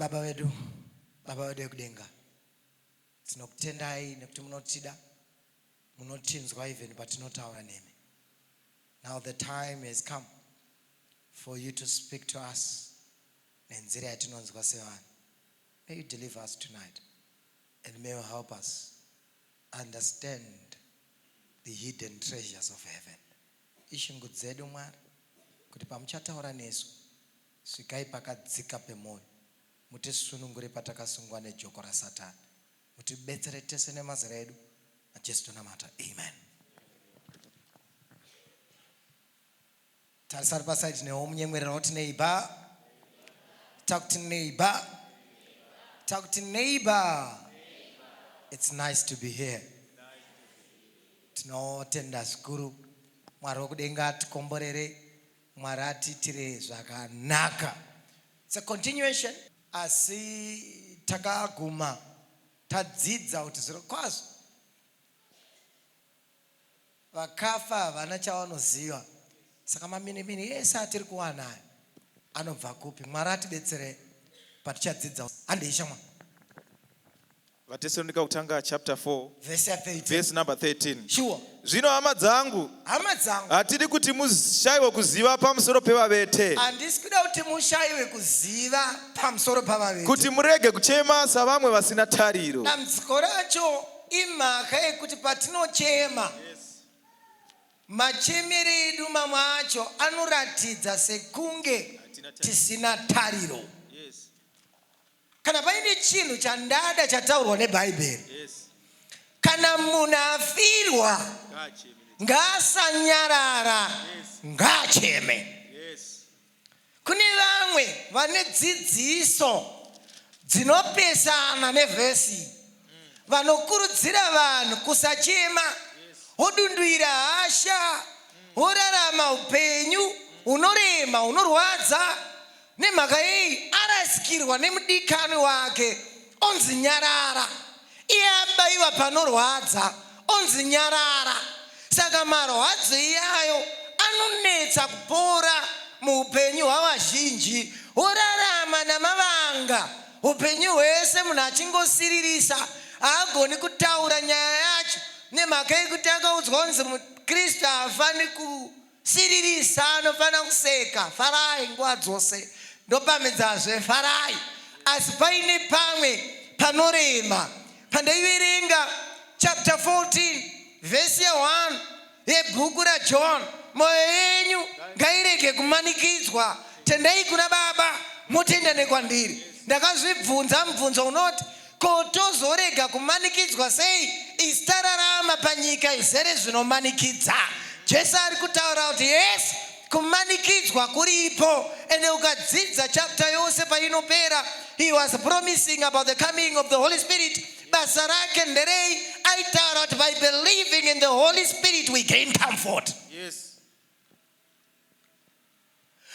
Baba wedu kudenga, tinokutendai nekuti munotida, munotinzwa even patinotaura nemi. Now the time has come for you to speak to us. Nenzira yatinonzwa sevanhu. May you deliver us tonight, and may you help us understand the hidden treasures of heaven. Ishungu dzedu Mwari, kuti pamuchataura nesu, svikai pakadzika pemoyo. Mutisunungure patakasungwa nejoko raSatani. Mutibetsere tese nemazera edu. Najesu tunamata. Amen. Tarisari paside neomunyemwerera kuti neighbor. Talk to neighbor. Talk to neighbor. It's nice to be here. Tinotenda zvikuru. Mwari wokudenga atikomborere. Mwari atitire zvakanaka. It's a continuation. Asi takaguma tadzidza kuti zviro kwazvo vakafa havana chavanoziva. Saka maminimini ese atiri kuwana anobva kupi? Mwari atibetsere patichadzidza. Andeisha mwa Vatesalonika kutanga chapter 4 verse number 13. Sure. Zvino hama dzangu, hatidi kuti mushayiwe kuziva pamusoro pevavete. Handisi kuda kuti mushayiwe kuziva pamusoro pavavete. Kuti murege kuchema savamwe vasina tariro. Dambudziko racho imhaka yekuti patinochema, machemere edu mamwe acho anoratidza sekunge tisina tariro. Kana paine chinhu chandada chataurwa neBhaibheri, kana munhu afirwa ngaasanyarara, ngaacheme. Kune vamwe vane dzidziso dzinopesana nevhesi, vanokurudzira vanhu kusachema, wodunduira hasha, worarama upenyu unorema, unorwadza. Nemhaka iyi arasikirwa nemudikani wake, onzi nyarara. Iye abayiwa panorwadza, onzi nyarara. Saka marwadzo iyayo anonetsa kupora muupenyu hwavazhinji. Worarama namavanga upenyu hwese, munhu achingosiririsa, haagoni kutaura nyaya yacho. Nemhaka yekuti akaudzwa kunzi muKristu haafani kusiririsa, anofana kuseka. Farai nguva dzose. Ndopamedzazve farai. Asi paine pamwe panorema. Pandaiverenga chapter 14 verse 1 yebhuku raJohn, moyo yenyu ngairege kumanikidzwa. Tendai kuna Baba, mutenda nekwandiri. Ndakazvibvunza mubvunzo unoti, ko tozorega kumanikidzwa sei? Isi tararama panyika izere zvinomanikidza. Jesu ari kutaura kuti yes, kumanikidzwa kuripo. Ende ukadzidza chapter yose painopera, he was promising about the coming of the Holy Spirit. Basa rake nderei? Aitaura kuti by believing in the Holy Spirit we gain comfort. Yes.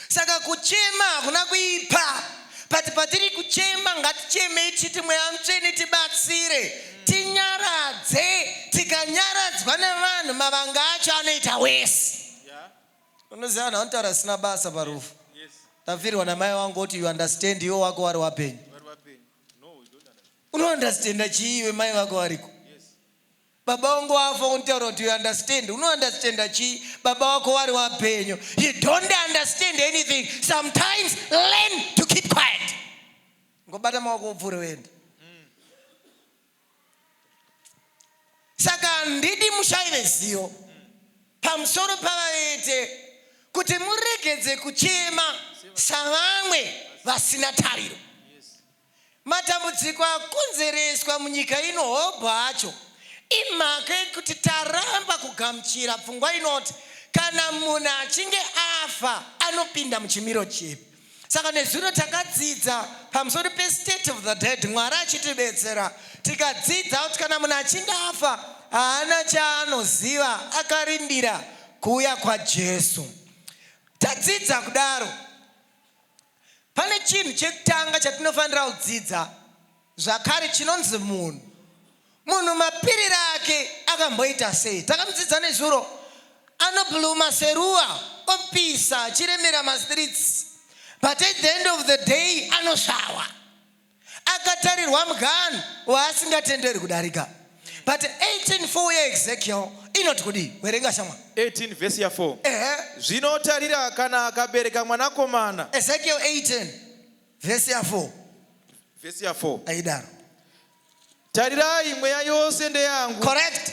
Saka kuchema hakuna kuipa. Patiri kuchema ngatichemei titi Mweya Mutsvene tibatsire. Tinyaradze. Tikanyaradzwa nevanhu mavanga acho anoita wese. Unoziva vanhu vanotaura sina basa parufu. Tafirwa namai wangu kuti you understand iwo wako wari wapenyu. Unoundastanda chii mai wako wariko? Baba wangu wafa untaura kuti you understand. Unoundastanda chii baba wako wari wapenyu? You don't understand anything. Sometimes learn to keep quiet. Ngobata maoko upfure wende. Saka ndidi mushayiwe zivo pamusoro pavavete, kuti muregedze kuchema savamwe vasina tariro. Matambudziko akonzereswa munyika ino hobho acho imhaka yekuti taramba kugamuchira pfungwa inoti kana munhu achinge afa anopinda muchimiro chipi. Saka nezvino takadzidza pamusoro pe-state of the dead. Mwari achitibetsera tikadzidza kuti kana munhu achinge afa haana chaanoziva, akarindira kuuya kwaJesu. Tadzidza kudaro, pane chinhu chekutanga chatinofanira kudzidza zvakare chinonzi munhu. Munhu mapiriro ake akamboita sei? Takamudzidza nezuro, anobhluma seruva, opisa achiremera mastreets. But at the end of the day, anoshawa. akatarirwa muganhu waasingatenderi kudarika. But 18:4 yeEzekiel inoti kudi? Werenga shamwa. 18 verse ya 4. Zvinotarira kana akabereka mwanakomana. Ezekiel 18 verse ya 4. Verse ya 4. Aidaro. Tarirai mweya yose ndeyangu. Correct.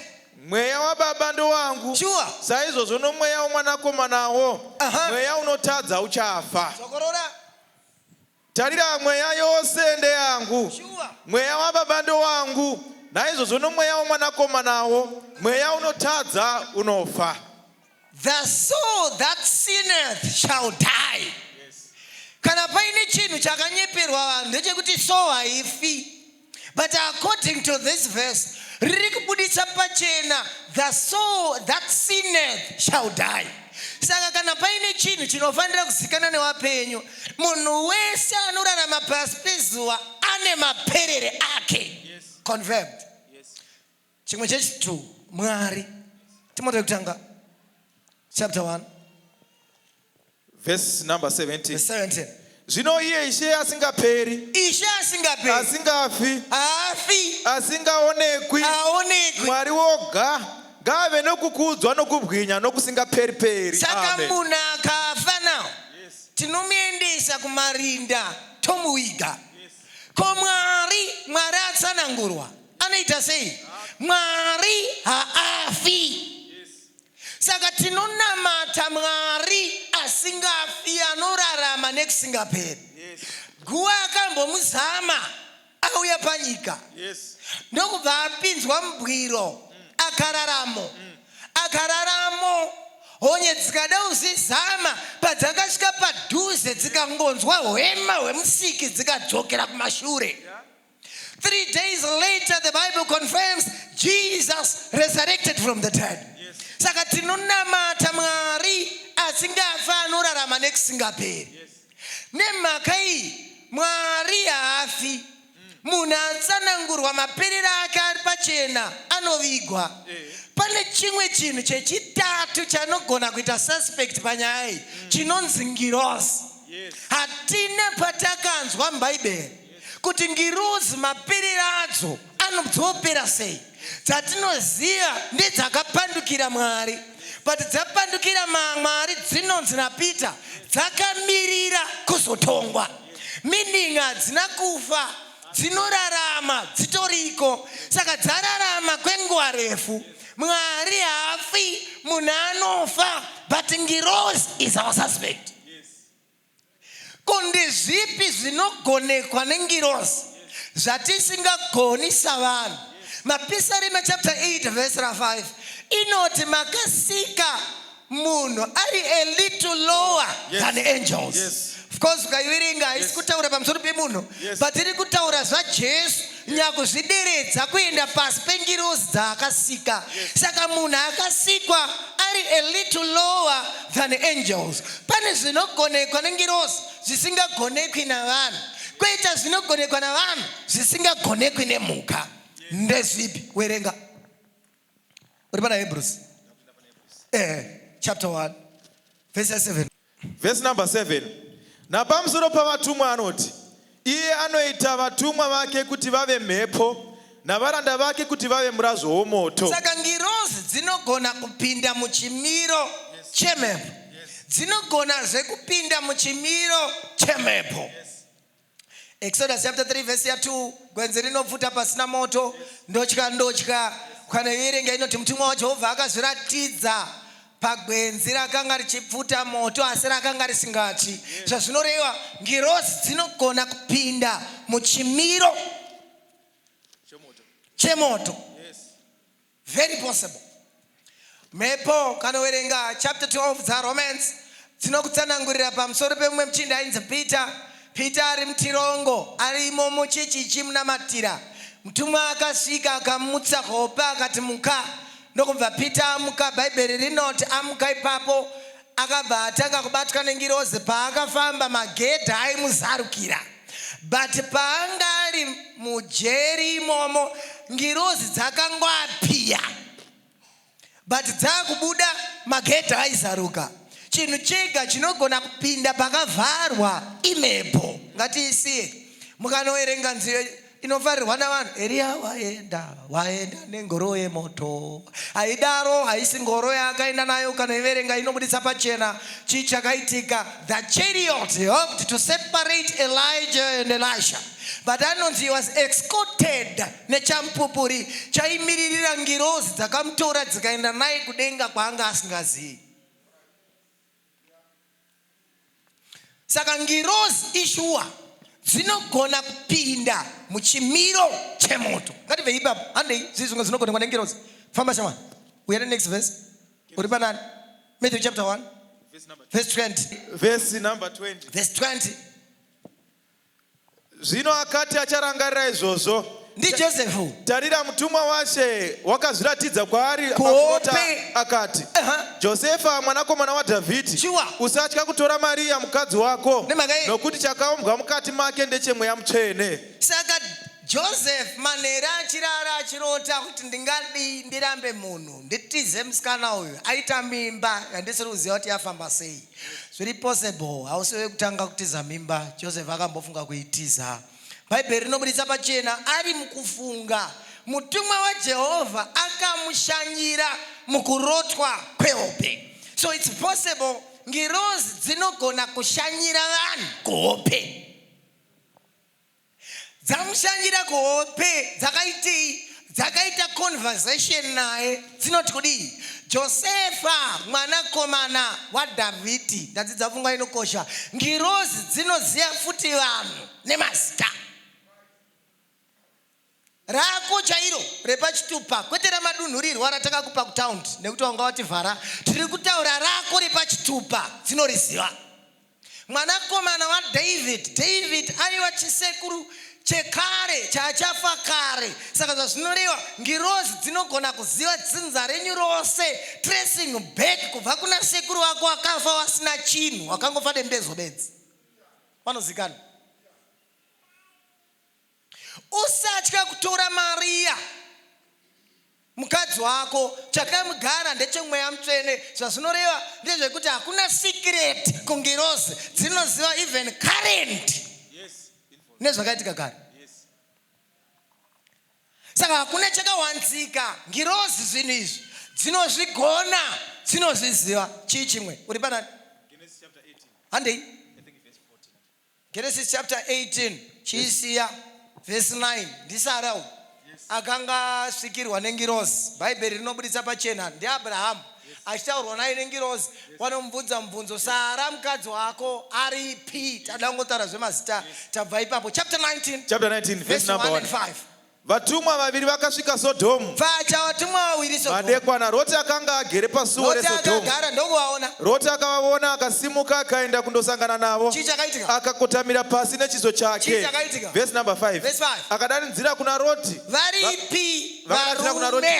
Mweya wababa ndo wangu. Sure. Saizvozvo nomweya womwanakomanawo. Mweya unotadza uchafa. Sokorora. Tarira mweya yose ndeyangu. Sure. Mweya wababa ndo wangu. Naizvozvo nomweya womwanakomanawo. Mweya unotadza unofa. The soul that sinneth shall die. Yes. Kana paine chinhu chakanyeperwa vanhu ndechekuti soul haifi. But according to this verse, riri kubuditsa pachena, the soul that sinneth shall die. Saka kana paine chinhu chinofanira kuzikanwa nevapenyu, munhu wese anorarama pasi pezuva ane maperere ake. Yes. Confirmed. Yes. Chimwe chechi2 Mwari. Timothy kutanga chapter 1 verse number 17. verse 17. Zvino iye Ishe asingaperi, Ishe asingaperi, asingafi, haafi, asingaonekwi, haonekwi. Mwari woga ngave nokukudzwa nokubwinya nokusingaperi-peri. Saka Amen. munhu akafa nawo, Yes. tinomuendesa kumarinda tomuiga. Yes. Ko Mwari atsanangurwa anoita sei? Mwari haafi. Yes. Saka tinonamata Mwari asingafi, anorarama nekusingaperi. Yes. Guwa akambomuzama auya panyika. Yes. Ndokubva apinzwa mubwiro akararamo honye dzikada kuzizama padzakasvika padhuze dzikangonzwa hwema hwemusiki dzikadzokera kumashure. 3 days later the Bible confirms Jesus resurrected from the dead. Yes. Saka tinonamata Mwari asingafa, anorarama nekusingaperi. Yes. Nemhaka iyi Mwari haafi. Munhu atsanangurwa maperero ake ari pachena anovigwa. Pane chimwe chinhu chechitatu chanogona kuita suspect panyaya iyi chinonzi ngirozi. Yes. Hatina patakanzwa mubhaibheri kuti ngirozi maperero adzo anodzopera sei. Dzatinoziva ndedzakapandukira Mwari. But dzapandukira Mwari dzinonzi naPeter dzakamirira kuzotongwa. Meaning hadzina kufa, dzinorarama dzitoriko. Saka dzararama kwenguva refu. Mwari haafi, munhu anofa, but ngirozi is our suspect. Yes. Konde zvipi zvinogonekwa nengirozi zvatisingagoni savanhu? Mapisarema chapter 8 verse 5 inoti makasika munhu ari a little lower than angels. Yes. Of course ukaiverenga haisi kutaura pamusoro pemunhu, but iri kutaura zvaJesu nyakuzvideredza kuenda pasi pengirozi dzaakasika. Saka munhu akasikwa ari a little lower than angels. Pane zvinogonekwa nengirozi zvisingagonekwi navanhu, kwoita zvinogonekwa navanhu zvisingagonekwi nemhuka. Ndezvipi? Werenga uri pana Hebrews chapter 1 verse 7. Verse number 7. Napamusoro pavatumwa anoti, iye anoita vatumwa vake kuti vave mhepo navaranda vake kuti vave murazvo womoto. Saka ngirozi dzinogona kupinda muchimiro chemhepo, dzinogona zvekupinda muchimiro chemhepo. Exodus chapter 3 verse 2, gwenzi rinobvuta pasina moto, ndotya. Ukanoverenga inoti mutumwa waJehovha akazviratidza pagwenzi rakanga richipfuta moto asi rakanga risingatyi. Zvazvinoreva ngirozi dzinogona kupinda muchimiro chemoto. Very possible. Mhepo kanoverenga chapter 12 dzaRomans dzinokutsanangurira pamusoro pemumwe muchinda ainzi Peter ari mutirongo arimo muchichichi munamatira. Mutumwa akasvika akamutsa hope akati muka. Ndokubva Peter amuka. Bhaibheri rinoti amuka ipapo akabva atanga kubatwa nengirozi. Paakafamba magedhi aimuzarukira. But paanga ari mujeri imomo ngirozi dzakangoapiya. But dzakubuda magedhi aizaruka. Chinhu chega chinogona kupinda pakavharwa imhepo. Ngatiisiye mukanoerenga nziyo inofarirwa navanhu. Eria waenda nengoro yemoto. Haidaro, haisi ngoro yaakaenda nayo. Ukanoiverenga inobudisa pachena chii chakaitika. The chariot helped to separate Elijah and Elisha, but anonzi he was escorted nechampupuri chaimiririra ngirozi dzakamutora dzikaenda naye kudenga kwaanga asingazivi. Saka ngirozi ishuwa dzinogona kupinda muchimiro chemoto. Ngative ipapo. Handei zizvimwe zvinogona nengirozi. Famba shamwari. We are the next verse. Uri panani? Matthew chapter 1 verse 20. Verse number 20. Verse 20. Zvino akati acharangarira izvozvo, ndiJosefu, tarira mutumwa washe wakazviratidza kwaari pakurota akati, Josefa mwanakomana waDhavhidhi, usatya kutora Maria mukadzi wako, nokuti chakaumbwa mukati make ndechemweya mutsvene. Saka Joseph manera achirara achirota kuti ndingadi ndirambe munhu nditize musikana uyu aita mimba yandisiri kuziva kuti yafamba sei. Zviri possible. Hausiwe kutanga kutiza mimba. Joseph akambofunga kuitiza. Bhaibheri rinobudisa pachena ari mukufunga mutumwa waJehovha akamushanyira mukurotwa kwehope. So it's possible ngirozi dzinogona kushanyira vanhu kuhope. Dzamushanyira kuhope dzakaita conversation naye dzinoti kudii? Josefa mwanakomana waDhavhidhi. Ndadzidza pfungwa inokosha. Ngirozi dzinoziva futi vanhu nemazita. Rako chairo repachitupa, kwete ramadunhurirwa ratakakupa kutaundi nekuti wanga wativhara. Tiri kutaura rako repachitupa dzinoriziva. Mwanakomana waDavid. David aiva chisekuru chekare chachafa kare. Saka zvazvinoreva ngirozi dzinogona kuziva dzinza renyu rose, tracing back kubva kuna sekuru wako akafa wasina chinhu, wakangofa dembezo bedzi. Vanozikana. Usatya kutora Maria mukadzi wako, chakamugara ndechemweya mutsvene. Zvazvinoreva ndezvekuti hakuna secret kungirozi, dzinoziva even current nezvakaitika kare. Saka hakuna chakawanzika. Ngirozi zvinhu izvi dzinozvigona, dzinozviziva. Chii chimwe? Uri panani? Genesis chapter 18. Handei? I think verse 14. Genesis chapter 18 chiisiya verse 9. Ndisarau akanga svikirwa nengirozi. Bhaibheri rinobudisa pachena ndiAbraham achitaurwa naye nengirozi. Vanomubvunza mubvunzo, Sara mukadzi wako aripi? Tadangotaura zvemazita. Tabva ipapo. Chapter 19 verse number 1 and 5. Vatumwa vaviri vakasvika Sodhomu madekwana. Roti akanga agere pasuo reSodhomu. Roti akavaona, akasimuka akaenda kundosangana navo, akakotamira pasi nechiso chake. Verse number 5. Akadanidzira kuna Roti,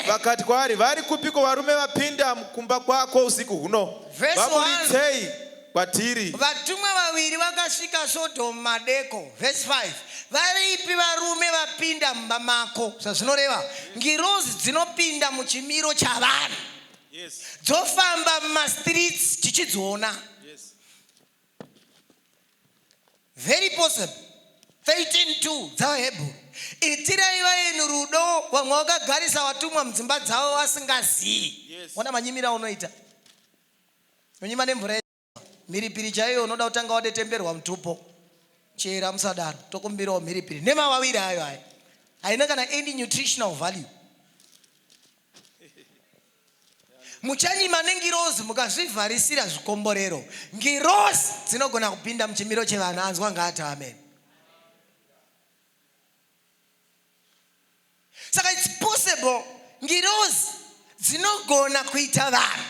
vakati kwaari, vari kupiko varume vapinda mukumba kwako usiku huno? Vabuditsei kwatiri. Vatumwa vaviri vakasvika Sodhomu madeko. Verse 5. Varipi varume vapinda mumba mako? Zvazvinoreva ngirozi dzinopinda muchimiro chavanhu. Dzofamba mumastreets tichidziona. Very possible. 13:2 dzaHebheru. Itirai vaeni rudo vamwe vakagarisa vatumwa mudzimba dzavo vasingazivi. Ona manyimiro aunoita. Unyima nemvura mhiripiri chaiyo unoda kutanga wadetemberwa mutupo. Chera musadaro tokumbirawo mhiripiri nemavaviri ayo aya. Haina kana any nutritional value. Muchanyima nengirozi mukazvivharisira zvikomborero. Ngirozi dzinogona kupinda muchimiro chevanhu. Anzwa ngaati amen. Saka it's possible ngirozi dzinogona kuita vanhu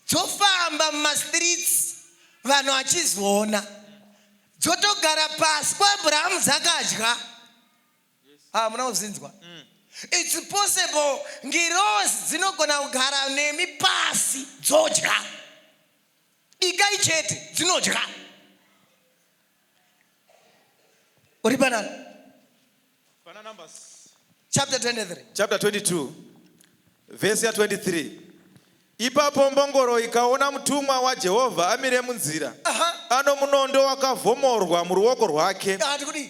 dzofamba mumastreets vanhu vachizoona. Dzotogara pasi kwaAbhurahamu dzakadya. Muna kuzinzwa? It's possible ngirozi dzinogona kugara nemi pasi dzodya. Ikai chete dzinodya. Uri panani? Pana Numbers chapter 23. Chapter 22 verse 23. Ipapo mbongoro ikaona mutumwa waJehovha amire munzira, ano munondo wakavhomorwa muruoko rwake.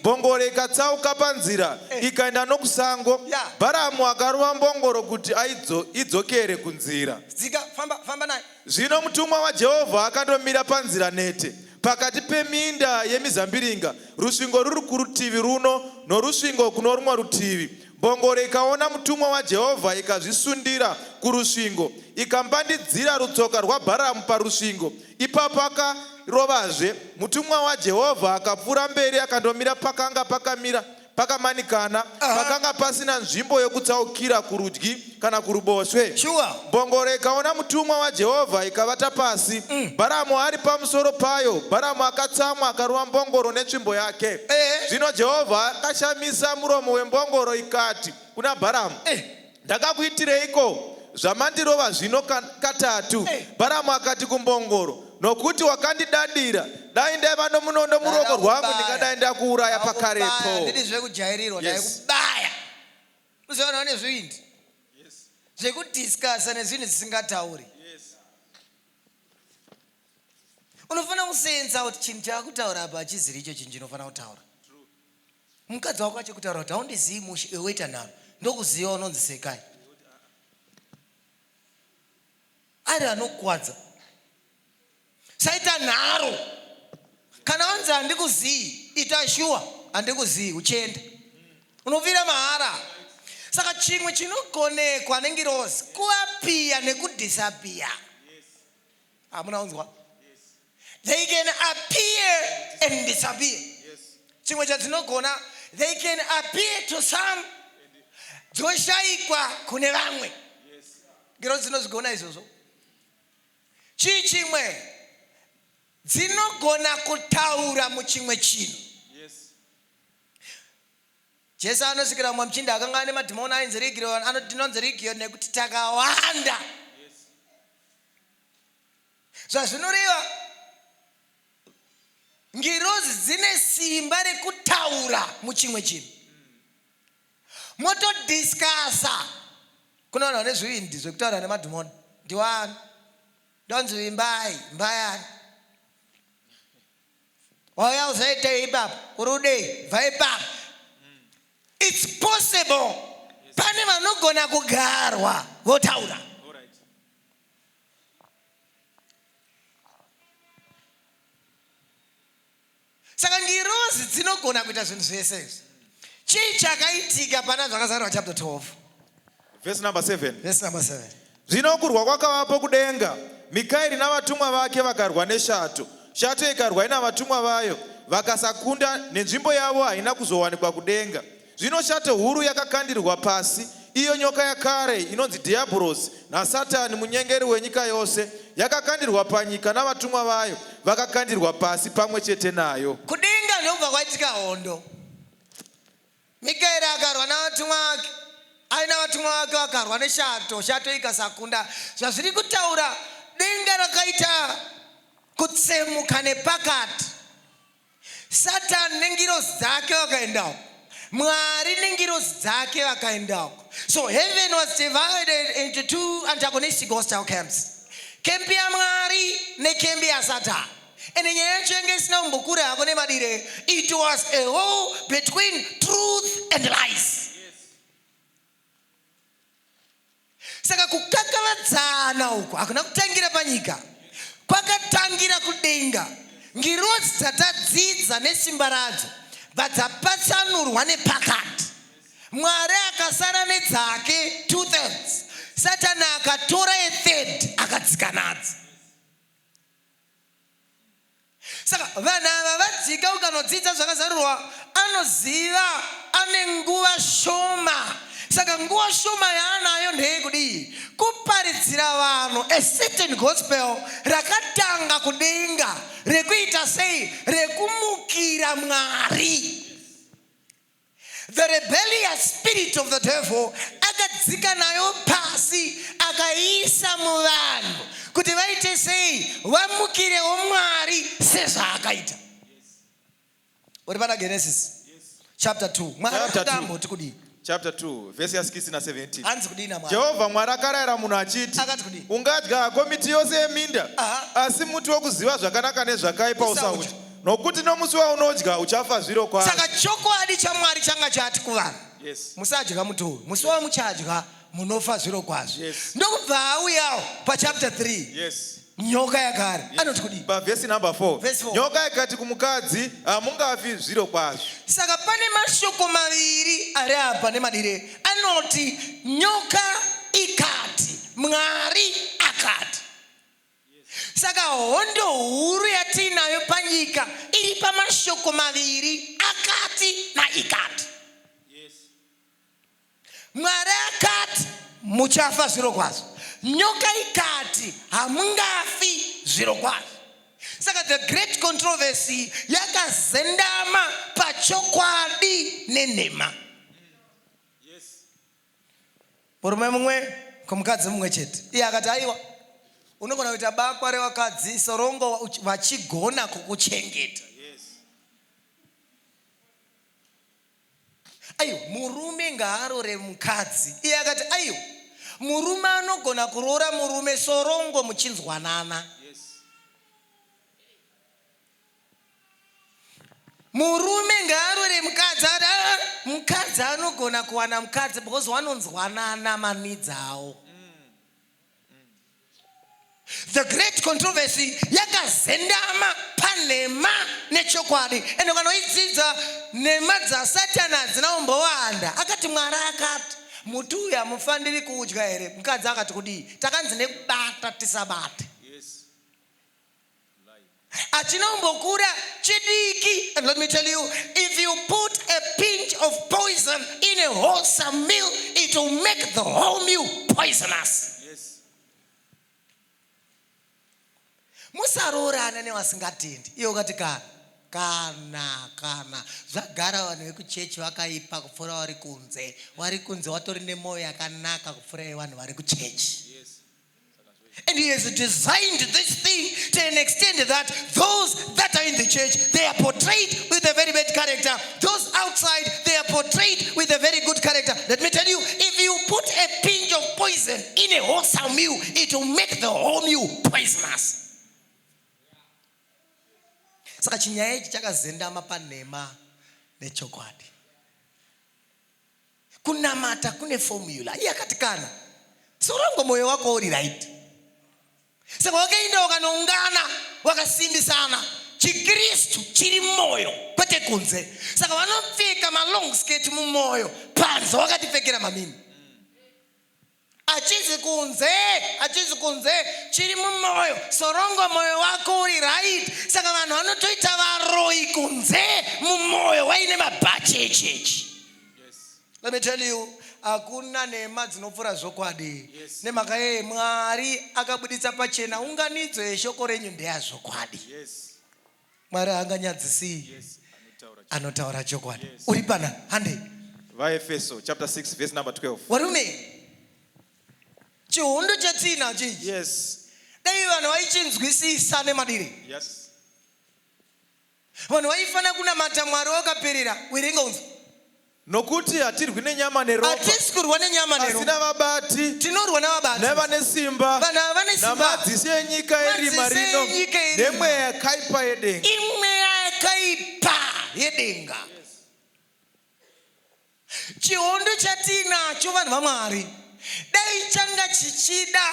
Mbongoro ikatsauka panzira ikaenda nokusango. Bharamu akarova mbongoro kuti idzokere kunzira. Zvino mutumwa waJehovha akandomira panzira nete pakati peminda yemizambiringa, rusvingo ruri kurutivi runo norusvingo kuno rumwe rutivi. Mbongoro ikaona mutumwa waJehovha ikazvisundira kurusvingo, ikambandidzira rutsoka rwaBharamu parusvingo. Ipapo akarovazve mutumwa waJehovha akapfuura mberi akandomira pakanga pakamanikana, pakanga pasina nzvimbo yokutsaukira kurudyi kana kuruboshwe. Mbongoro ikaona mutumwa waJehovha ikavata pasi, Bharamu ari pamusoro payo. Bharamu akatsamwa akarova mbongoro netsvimbo yake. Zvino Jehovha akashamisa muromo wembongoro ikati kuna Bharamu, ndakakuitireiko zvamandirova zvino katatu? Bharamu akati kumbongoro, nokuti wakandidadira, dai ndaiva nomunondo muruoko rwangu ndingadai ndakuuraya pakarepo. Ndizve kujairirwa dai kubaya. Uzoona nezvindi zvekudiscussa nezvinhu zvisingatauri. Unofana kusenza kuti chinhu chakutaura apa achiziri icho chinhu chinofanira kutaura. Mukadzi wako achikutaura kuti haundizivi mushi ewaita nharo, ndokuziva unonzi Sekai. Ari anokuwadza. Saita nharo. Kana wanzi handikuzivi, ita sure handikuzivi, uchende. Unobvira mahara. Saka chimwe chinogonekwa nengirozi kuapia nekudisappear. Hamuna unzwa? They can appear and disappear. Chimwe chatsinogona, they can appear to some, dzoshaikwa kune vamwe. Ngirozi dzinozigona izvozvo. Chimwe dzinogona kutaura muchimwe chinhu. Jesu anosvikira mumwe muchinda akanga ane madhimoni ainzi Legion, anoti Legion nekuti takawanda. Zvazvinoreva ngirozi dzine simba rekutaura muchimwe chinhu. Motodiscussa. Kuna vanhu vane zvivindi zvekutaura nemadhimoni. Ndiwani. Donzi imbai, mbayani. Wauya uzaite ipapo, urudei, vaipapo. It's possible. Pane vanogona kugarwa votaura. Saka ngirozi dzinogona kuita zvinhu zvese izvi. Chii chakaitika pana zvakazarwa chapter 12. Verse number 7. Verse number 7. Zvino kurwa kwakavapo kudenga. Mikaeri navatumwa vake vakarwa neshato. Shato ikarwa navatumwa vayo, vakasakunda, nenzvimbo yavo haina kuzowanikwa kudenga. Zvino shato huru yakakandirwa pasi, iyo nyoka yakare inonzi Dhiabhorosi naSatani munyengeri wenyika yose, yakakandirwa panyika navatumwa vayo, vakakandirwa pasi pamwe chete nayo. Kudenga ndobva kwaitika hondo. Mikaeri akarwa navatumwa vake, aina vatumwa vake vakarwa neshato, shato ikasakunda. Zvazviri kutaura denga rakaita kutsemuka nepakati. Satani nengirozi dzake vakaendawo. Mwari nengirozi dzake vakaendawo. So heaven was divided into two antagonistic hostile camps. Kempi ya Mwari nekempi ya Satani. And nyaya yacho yanga isina kumbokura hako nemadire. It was a war between truth and lies. Saka kukakavadzana uko hakuna kutangira panyika, kwakatangira kudenga. Ngirozi dzatadzidza nesimba radzo vadzapatsanurwa nepakati. Mwari akasara nedzake 2/3. Satani akatora 1/3 akadzika nadzo. Saka vanhu ava vadzika ukanodzidza zvakazarurwa, anoziva ane nguva shoma. Saka nguva shoma yaanayo ndeyekudii? Kuparidzira vanhu a certain gospel rakatanga kudenga, rekuita sei? Rekumukira Mwari. The rebellious spirit of the devil akadzika nayo pasi akaisa muvanhu kuti vaite sei? Vamukirewo Mwari sezvaakaita. Uri pana Genesis chapter 2. Mwari akatamboti kudii? chapter 2 verse ya 16 na 17. Hanzi kudina Mwari. Jehovha Mwari akarayira munhu achiti, ungadya hako miti yose yeminda, asi muti wokuziva zvakanaka nezvakaipa usaudya, nokuti nomusi waunodya uchafa zviro kwazvo. Saka chokwadi chaMwari changa chati kuvanhu. Yes. Musadya muti uyu. Musi wamuchadya munofa zviro kwazvo. Yes. Ndokubva auyawo pa chapter 3. Yes. Nyoka yakari. Anoti kudini? Pa verse number 4. Verse 4. Nyoka ikati kumukadzi, hamungafi zviro kwazvo. Saka pane mashoko maviri ari apa nemadire. Anoti nyoka ikati, Mwari akati. Saka hondo huru yatinayo panyika iri pamashoko maviri akati na ikati. Yes. Mwari akati muchafa zviro kwazvo. Nyoka ikati hamungafi zviro kwazvo. Saka the great controversy yakazendama pachokwadi nenhema. Yes. Murume mumwe kumukadzi mumwe chete. Iye akati aiwa, unogona kuita bakwa revakadzi sorongo vachigona kukuchengeta. Yes. Aiyo, murume ngaarore mukadzi. Iye akati aiyo, murume anogona kuroora murume sorongo muchinzwanana. Yes. Murume ngaarore mukadzi. Mukadzi anogona kuwana mukadzi because vanonzwanana manidzi awo. The great controversy yakazendama panhema nechokwadi. Ende kanoidzidza nhema dzasatani dzinombowanda. Akati Mwari akati muti uyu hamufaniri kuudya here. Mukadzi akati kudii? Takanzi nekubata tisabate. Yes. Achinombokura chidiki. And let me tell you, if you put a pinch of poison in a wholesome meal, it will make the whole meal poisonous. Musarorana nevasingatendi. Iyo ukati kana zvagara vanhu vekuchechi vakaipa kupfuura vari kunze. Vari kunze vatori nemwoyo yakanaka kupfuura vanhu vari kuchechi. And he has designed this thing to an extent that those that are in the church, they are portrayed with a very bad character. Those outside, they are portrayed with a very good character. Let me tell you, if you put a pinch of poison in a wholesome meal, it will make the whole meal poisonous. Saka chinyaya ichi chakazendama panhema nechokwadi. Kunamata kune formula. Iye akati kana sorongo moyo wako uri right. Saka wakaenda wakanoungana wakasimbisana. Chikristu chiri moyo kwete kunze. Saka vanopfeka malong skirt mumoyo, panza wakatipfekera mamini. Achizi kunze chiri mumoyo. Sorongo moyo wako uri right. Saka vanhu vanotoita varoi kunze mumoyo waine mabhachi echechi. Let me tell you, hakuna nhema dzinopfuura zvokwadi. Nemhaka yeye Mwari akabuditsa pachena unganidzo yeshoko renyu ndeyazvokwadi. Mwari haanganyadzisii. Anotaura chokwadi. Uri pana hande. Vaefeso chapter 6 verse number 12. Varume, chihondo chatinacho ichi. Yes. Dai vanhu vaichinzwisisa nemadiri. Yes. Vanhu vaifana kunamata Mwari wakaperera. Werenga unzi. Nokuti hatirwi nenyama neropa. Hatisi kurwa nenyama neropa. Asina vabati. Tinorwa navabati. Nevane simba. Vanhu havane simba. Namadziso enyika yerima rino. Nemweya yakaipa yedenga. Imweya yakaipa yedenga. Chihondo chatinacho vanhu vaMwari. Dai changa chichida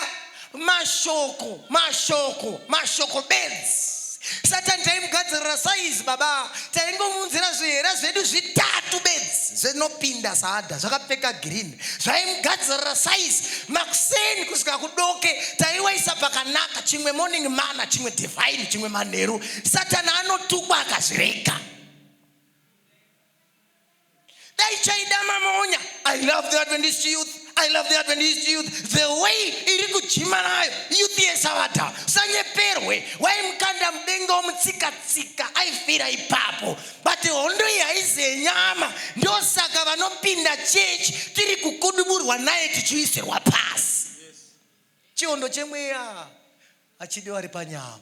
mashoko beds. Satan taimugadzirira size baba. Taingomunzira zvihera zvedu zvitatu beds. Zvinopinda saadha zvakapfeka green. Zvaimugadzirira size. Makuseni kusvika kudoke taiwaisa pakanaka. Chimwe morning manna, chimwe divine, chimwe manheru. Satan anotukwa akazvireka. Dai chaida mamonya. I love the Adventist youth. I love the Adventist youth. The way iri kujima nayo youth yesavata sanyeperwe waimukanda mudenga womutsika aifira ipapo. But hondo iyi haizenyama. Ndosaka vanopinda chechi tiri kukuduburwa naye tichiisirwa pasi. Chihondo chemweya hachidi vari panyama.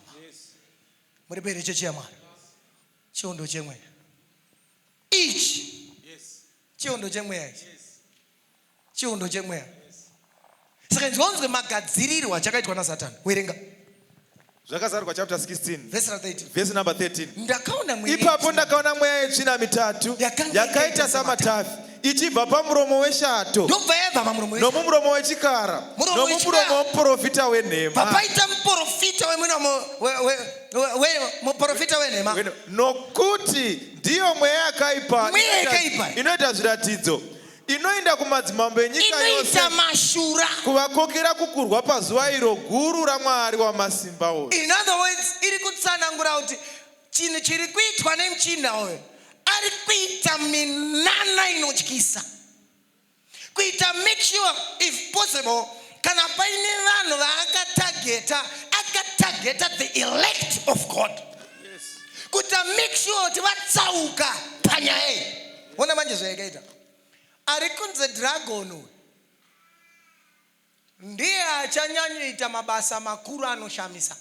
Muri pere chechi yaMwari. Chihondo chemweya ichi chihondo chemweya ichi chiundo chemweya. Saka nzonzwe magadzirirwa chakaitwa naSatani. Werenga. Zvakazarwa chapter 16 verse 13. Verse number 13. Ndakaona mweya. Ipapo ndakaona mweya yetsvina mitatu yakaita samatavi ichibva pamuromo weshato nomumuromo wechikara nomumuromo womuprofita wenhema. Papaita muprofita muprofita wenhema. Nokuti ndiyo mweya yakaipa inoita zviratidzo, inoenda kumadzimambo enyika yose kuvakokera kukurwa pazuva iro guru raMwari wamasimba ose. In other words, iri kutsanangura kuti chinhu chiri kuitwa nemuchinda uyu ari kuita minana inotyisa, kuita make sure if possible kana paine vanhu vaakatageta the elect of God. Yes. Kuta make sure kuti vatsauka panyaya iyi. Ona manje zvayakaita. Ari kunze dragon ndiye achanyanyoita mabasa makuru anoshamisa.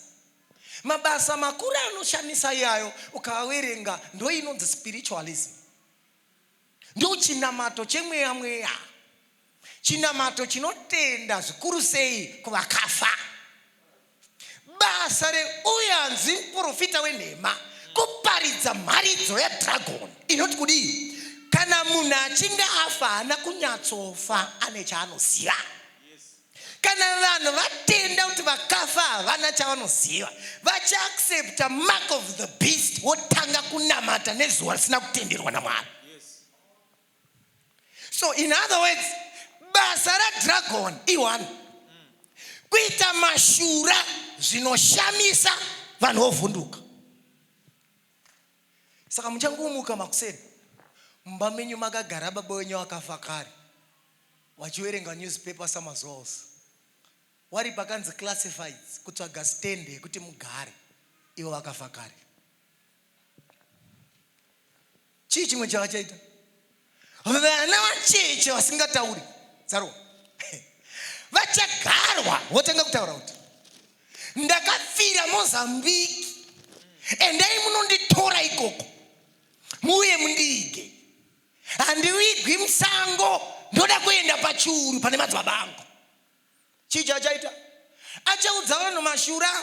Mabasa makuru anoshamisa iyayo ukawerenga ndo inonzi spiritualism. Ndo chinamato chemweya mweya, chinamato chinotenda zvikuru sei kuvakafa. Basa reuyanzi muprofita wenhema kuparidza mharidzo yadragon inoti kudii. Kana munhu achinge afa haana kunyatsofa ane chaanoziva. Kana vanhu vatenda kuti vakafa havana chavanoziva, vachaaccepta mark of the beast, wotanga kunamata nezuva risina kutenderwa naMwari. So in other words, basa radragon iwana kuita mashura zvinoshamisa vanhu vovhunduka. Saka muchangomuka makuseni mumba menyu makagara baba wenyu akafa kare, wachiwerenga newspaper samazuva ose, wari pakanzi classifieds kutsvaga stende yekuti mugare, ivo vakafa kare. Chii chimwe chavachaita? Vana vacheche vasingatauri dzarwa vachagarwa votanga kutaura kuti ndakafira Mozambique, endai munonditora ikoko muuye mundiige. Handiwigwi musango, ndoda kuenda pachiuru pane madzibaba angu. Chii chachaita? Achaudza vanhu mashura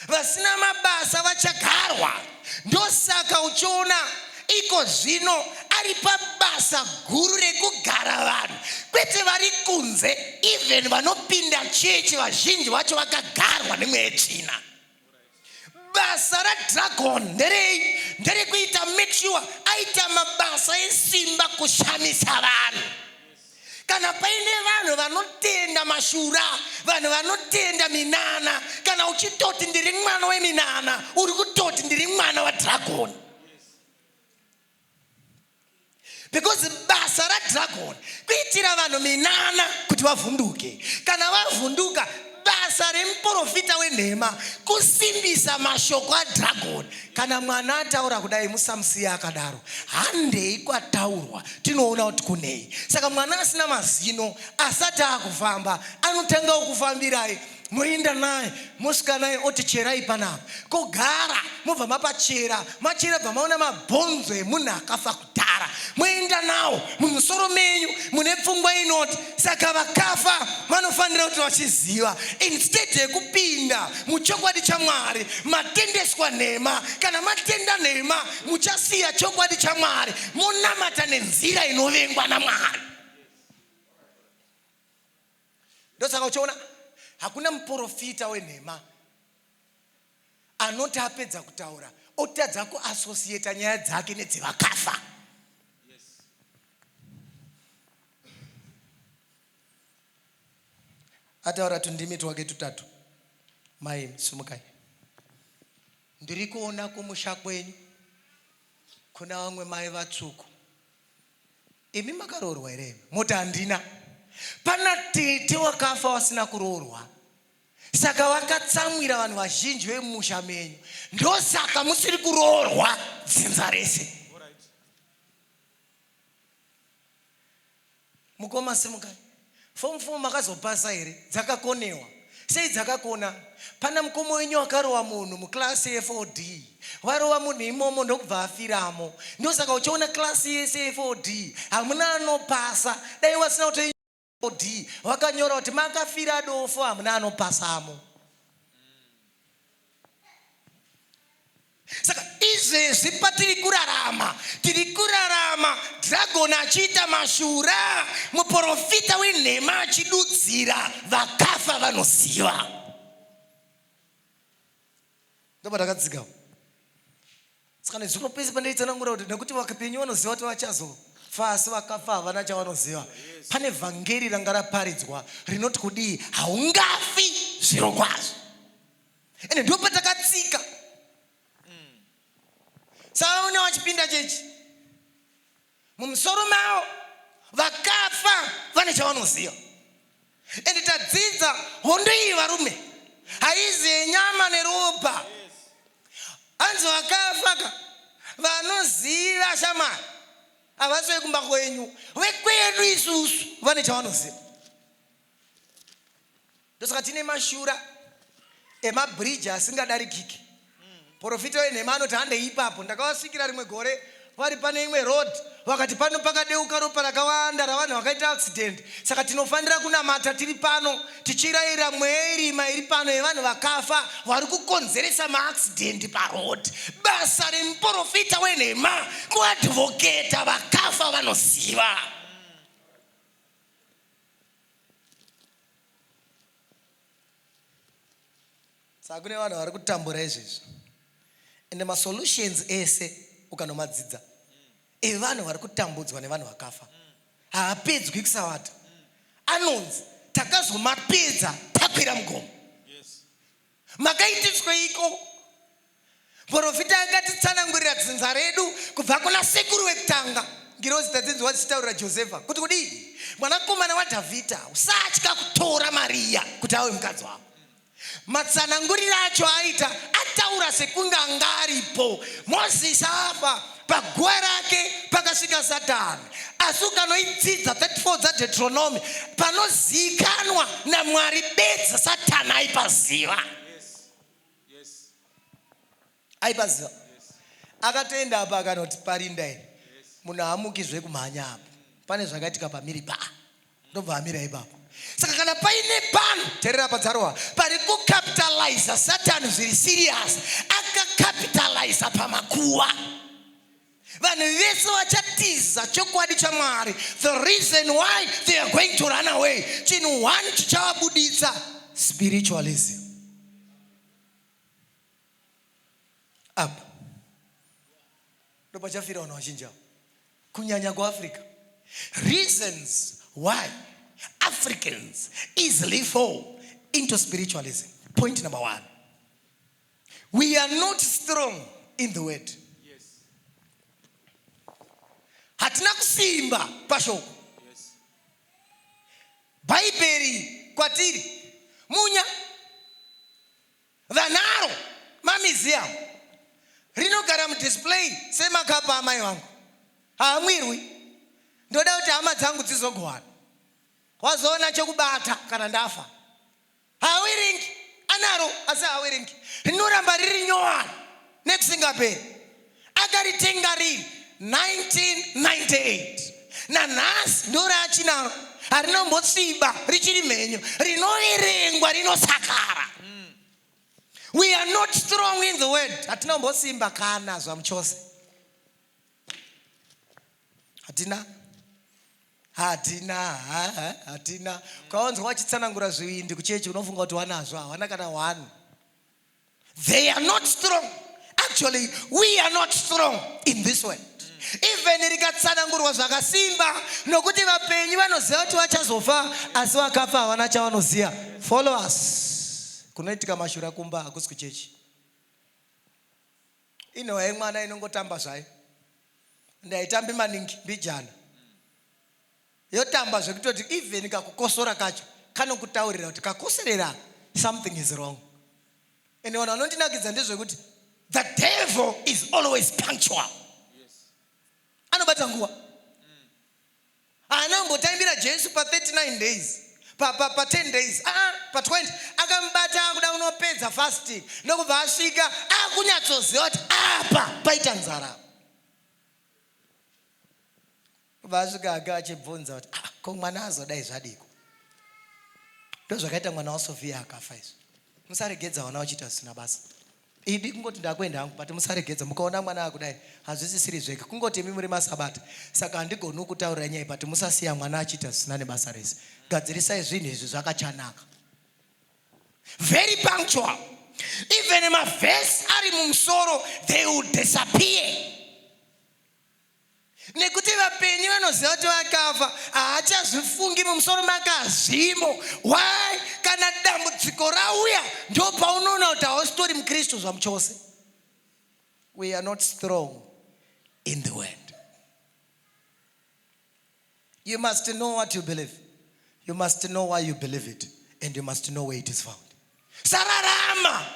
vasina mabasa vachagarwa. Ndosaka uchiona iko zvino ari pabasa guru rekugara vanhu, kwete vari kunze. Even vanopinda chechi vazhinji vacho vakagarwa nemweya yetsvina. Basa radragon nderei? Nderekuita make sure aita mabasa esimba kushamisa vanhu. Kana paine vanhu vanotenda mashura, vanhu vanotenda minana, kana uchitoti ndiri mwana weminana, uri kutoti ndiri mwana wadragon. Because basa radragon kuitira vanhu minana kuti vavhunduke. Kana vavhunduka, basa remuprofita wenhema kusimbisa mashoko adragon. Kana mwana ataura kudai musamusiya akadaro, handei kwataurwa tinoona kuti kunei. Saka mwana asina mazino asati akufamba anotanga kufambirai, moenda naye mosvika naye oti cherai panapa, kogara mobva mapachera, machera bva maona mabhonzo emunhu akafa kudhara, moenda nawo mumusoro menyu mune pfungwa inoti saka vakafa vanofanira kuti vachiziva. Instead yekupinda muchokwadi chaMwari matendeswa nhema, kana matenda nhema muchasiya chokwadi chaMwari, monamata nenzira inovengwa naMwari. Ndosaka uchiona hakuna muprofita wenhema anoti apedza kutaura otadza kuasosieta nyaya dzake nedzevakafa. Ataura tundimi twake tutatu. Mai sumukai. Ndiri kuona kumusha kwenyu kuna vamwe mai vatsvuku. Imi makaroorwa here? Moti handina. Pana tete wakafa wasina kuroorwa, saka vakatsamwira vanhu vazhinji vemusha menyu, ndosaka musiri kuroorwa dzinza rese. Mukoma simukai. Form 4 makazopasa here? Dzakakonewa. Sei dzakakona? Pana mukoma wenyu akarowa munhu muklasi ye4D, warowa munhu imomo ndokubva afiramo. Ndosaka uchiona klasi yese ye4D hamuna anopasa. Dai wasina kuti vakanyora kuti makafira dofo hamuna anopasamo. Saka izvezvi patiri kurarama Dragon achiita mashura, muprofita wenhema achidudzira, vakafa vanoziva. Ndoba takadzika. Saka nezvinopesi pandaitsanangura kuti nekuti vakapenyu vanoziva kuti vachazofa asi vakafa havana chavanoziva. Pane vhangeri ranga raparidzwa rinoti kudii, haungafi zviro kwazvo. Ende ndipo patakatsika. Sauna wachipinda chechi mumusoro mao vakafa vane chavanoziva. Ende tadzidza hondo iyi varume haizi yenyama neropa. Anzi vakafa vanoziva shamari havasi vekumba kwenyu, vekwedu isusu vane chavanoziva. Ndosaka tine mashura emabridge asingadarikiki. Profita wenhema anoti hande ipapo ndakavasvikira rimwe gore vari pane imwe road vakati pano pakadeuka ropa rakawanda ravanhu vakaita accident. Saka tinofanira kunamata tiri pano tichirayira mweya irima iri pano yevanhu vakafa vari kukonzeresa maaccident parod. Basa remuprofita wenhema kuadvocata vakafa vanoziva. Saka kune vanhu vari kutambura izvezvi. Ende masolutions ese ukanomadzidza evanhu vari kutambudzwa nevanhu vakafa haapedzwi kusavata. Anonzi takazomapedza takwira mugomo. Makaitisweiko? Profita akatitsanangurira dzinza redu kubva kuna sekuru wekutanga. Ngirozi tadzinzwa dzichitaurira Josefa kuti kudii, mwanakomana waDhavhidha usatya kutora Maria kuti ave mukadzi wako. Matsanangurira acho aita ataura sekunga anga aripo. Mozisi afa paguva rake pakasvika Satani. Asi ukanoidzidza 34 dzaDeuteronomy panozikanwa naMwari bedza Satani aipaziva. Aipaziva. Akatoenda apa akanoti parinda ine munhu haamukizve kumhanya apo. Pane zvakaitika pamiri pa ndobva amira ipapo. Saka kana paine pano terera padzarwa pari kukapitaliza Satani zviri serious, akakapitaliza pamakuva. Vanhu vese vachatiza chokwadi chaMwari. The reason why they are going to run away, chinhu one chichavabuditsa, spiritualism. Apa ndo pachafira vanhu vazhinji kunyanya kuAfrica. Reasons why Africans easily fall into spiritualism. Point number 1. We are not strong in the word. Yes. Hatina kusimba pashoko. Yes. Baiberi kwatiri munya vanaro mamiziamu rinogara mudisplay semakapa amai vangu. Haamwirwi. Ndoda kuti hama dzangu dzizogowana. Wazoona chokubata kana ndafa. Hawiringi. Anaro asi hawiringi. Rinoramba riri nyowani nekusingaperi. Akaritenga riri 1998. Nanhasi ndo raachinaro. Harinombotsiba richiri mhenyu. Rinoverengwa rinosakara. We are not strong in the word. Hatinombosimba kana zvamuchose. Hatina. Kaonzwa wachitsanangura zvivindi kuchechi unofunga kuti wanazvo hawana kana 1. They are not strong. Actually, we are not strong in this word. Even rikatsanangurwa zvakasimba nokuti vapenyu vanoziva kuti vachazofa asi vakafa havana chavanoziva. Follow us. Kunoitika mashura kumba hakusi kuchechi. Inowe mwana inongotamba zvayo. Ndaitambi maningi mbijana. Yotamba zvekutoti even kakukosora kacho kanokutaurira kuti kakoserera something is wrong. Ende vanhu vanondinakidza ndezvekuti the devil is always punctual. Yes. Anobata nguva. Anambotambira Jesu pa 39 days. Pa 10 days. Pa 20. Akambata kuda unopedza fasting. Ndokubva asvika akunyatsoziva kuti apa paita nzara. Vasvika akachibvunza kuti ko mwana azodai zvadiko. Ndozvakaita mwana waSofia akafa izvo. Musaregedza vana vachita zvisina basa. Idi kungoti ndakwenda hangu but musaregedza mukaona mwana akudai hazvisisiri zveke kungoti imi muri maSabata. Saka handigoni kutaurira nyaya but musasiya mwana achita zvisina nebasa rese. Gadzirisai zvinhu izvi zvakachanaka. Very punctual. Even in my verse ari mumusoro they will disappear. Nekuti vapenyu vanoziva kuti vakafa haachazvifungi mumusoro makazvimo. Why? Kana dambudziko rauya ndo paunoona kuti haustori muKristu zvamuchose. We are not strong in the word. You must know what you believe. You must know why you believe it. And you must know where it is found. Sararama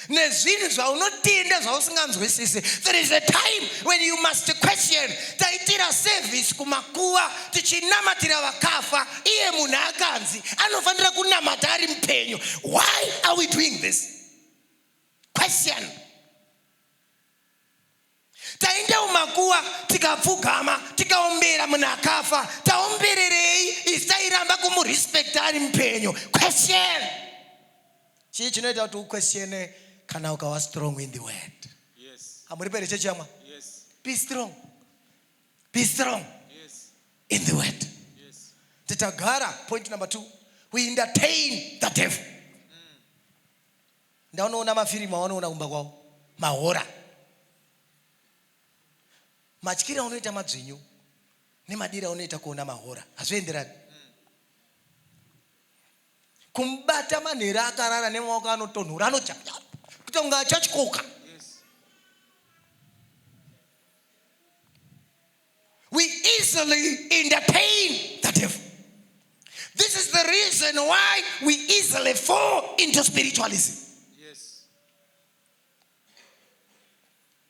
nezvinhu zvaunotenda zvausinganzwisisi. There is a time when you must question. Taitira service kumakuwa tichinamatira vakafa, iye munhu akanzi anofanira kunamata ari mupenyu. Why are we doing this? Question. Taenda umakuwa tikapfugama tikaombera munhu akafa, taombererei isi tairamba kumurespect ari mupenyu? Question. Chii chinoita kuti uquestione kana ukawa strong in the word? Yes. Hamuri pere chechi yamwa? Yes. Be strong. Be strong. Yes. In the word. Yes. Titagara, point number 2. We entertain the devil. Ndaunoona mafirimu awanoona kumba kwavo. Mahora. Matyira unoita madzvinyu nemadira unoita kuona mahora. Hazvienderani. Kumbata manhera akarara nemaoko anotonhora anochapya kuti unga achachikoka. We easily entertain the devil. This is the reason why we easily fall into spiritualism. Yes.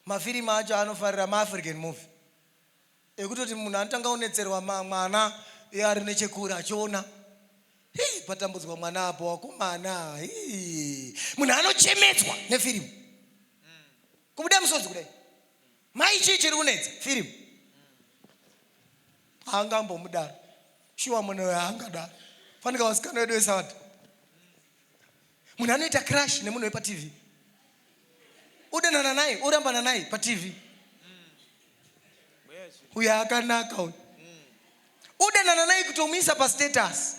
Mafirimu acho anofarira maAfrican movie ekutoti munhu anotanga unetserwa mwana ari nechekure achiona patambudzwa mwana apo wakomana. Munhu anochemedzwa nefirimu. Kubuda musodzi kudai. Mai chii chiri kunetsa? Firimu. Haangambomudaro. Shuwa munhu haangadaro. Fanika vasikana vedu veSabata. Munhu anoita crash nemunhu wepaTV. Udanana naye, urambana naye paTV. Uyo akanaka uyu. Udanana naye kutomuisa pastatus.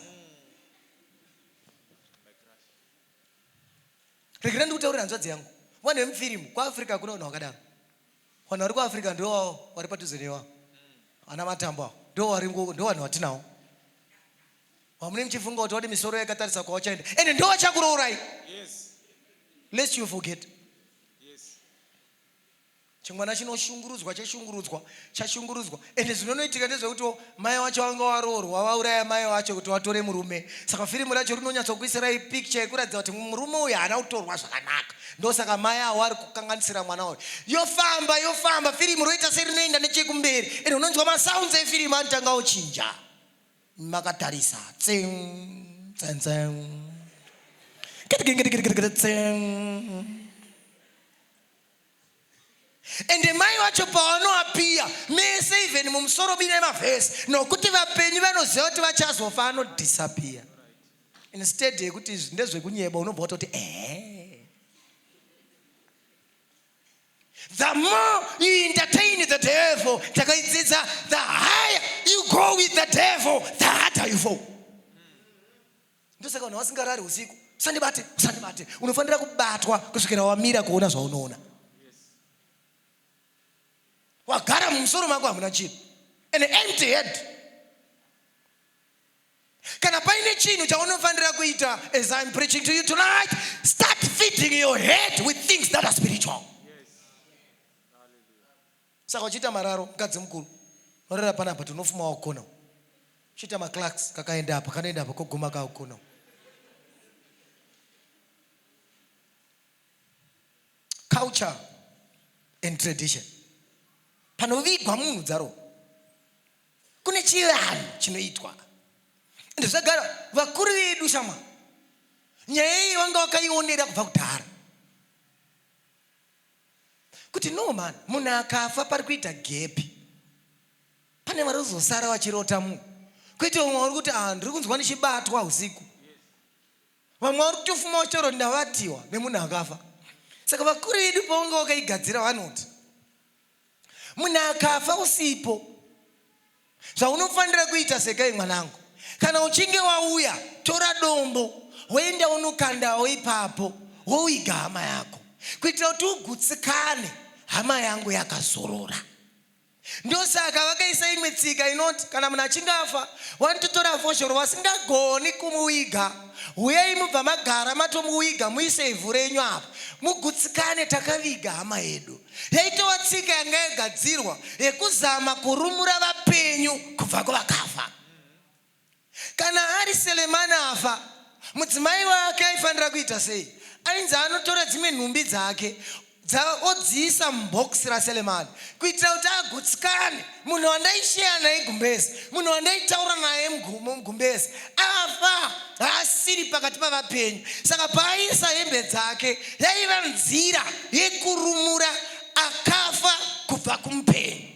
Regerani kutaurira hanzvadzi yangu. Vanhu vemufirimu kuAfrica hakuna vanhu vakadaro. Vanhu vari kuAfrica ndio vari padhuze newa. Ana matambo ndio vanhu vatinawo. Vamune muchifunga kuti vati misoro yakatarisa kwawachaenda. Ende ndio vachakuraurai. Yes. Lest you forget. Yes. Chimwana chashungurudzwa. Ende zvinonoitika ndezvekuti mai wacho vanga varoorwa vauraya mai wacho kuti vatore murume. Saka firimu racho rinonyatsokuisirai picture yekuratidza kuti murume uyu haana kutorwa zvakanaka. Ndosaka mai avo ari kukanganisira mwana uyu. Yofamba firimu roita serinoenda nechekumberi. Ende unonzwa masounds efirimu anotanga ochinja. Makatarisa. Ende mai wacho pavanoapia mese even mumusoro bine mavhesi nokuti vapenyu vanoziva kuti vachazofa anodisappear. Instead yekuti izvi ndezvekunyeba unobva watoti The more you entertain the devil, the higher you go with the devil, the harder you fall. Ndosaka vanhu vasingarari usiku. Usandibate. Unofanira kubatwa kusvikira wamira kuona zvaunoona. Wagara mumusoro mako hamuna chinhu. An empty head. Kana paine chinhu chaunofanira kuita, as I'm preaching to you tonight, start feeding your head with things that are spiritual. Saka uchita mararo mukadzi mukuru. Norera panapa tinofuma wakukona. Uchita maclarks kakaenda apa kanoenda apa koguma kakukona. Culture and tradition. Panovigwa munhu dzaro. Kune chivanhu chinoitwa. Ndizvagara vakuru vedu shama. Nyaya iyi vanga vakaionera kubva kudhara. Kuti no man, munhu akafa pari kuita gepi. Pane vari kuzosara vachirota munhu. Kuita umwe uri kuti ndiri kunzwa ndichibatwa usiku. vamwe vari kutofuma uchoro ndavatiwa nemunhu akafa. Saka vakuru vedu paunge wakaigadzira vanoti munhu akafa usipo, zvaunofanira kuita sekai mwanangu, kana uchinge wauya tora dombo woenda unokandawo ipapo wouiga hama yako kuitira kuti ugutsikane, hama yangu yakazorora. Ndosaka vakaisa imwe tsika inoti kana munhu achinge afa wanototora foshoro vasingagoni kumuiga, uyai mubva magara matomuiga muise ivhu renyu apa mugutsikane, takaviga hama yedu. Yaitova tsika yanga yagadzirwa yekuzama kurumura vapenyu kubva kuvakafa. Kana ari Selemani afa, mudzimai wake aifanira kuita sei? Ainzi anotora dzimwe nhumbi dzake odziisa mubhokisi raSelemani kuitira kuti agutsikane. Munhu wandaishiya naye gumbezi, munhu wandaitaura naye mugumbezi afa, haasiri pakati pavapenyu. Saka paaisa hembe dzake yaiva nzira yekurumura akafa kubva kumupenyu.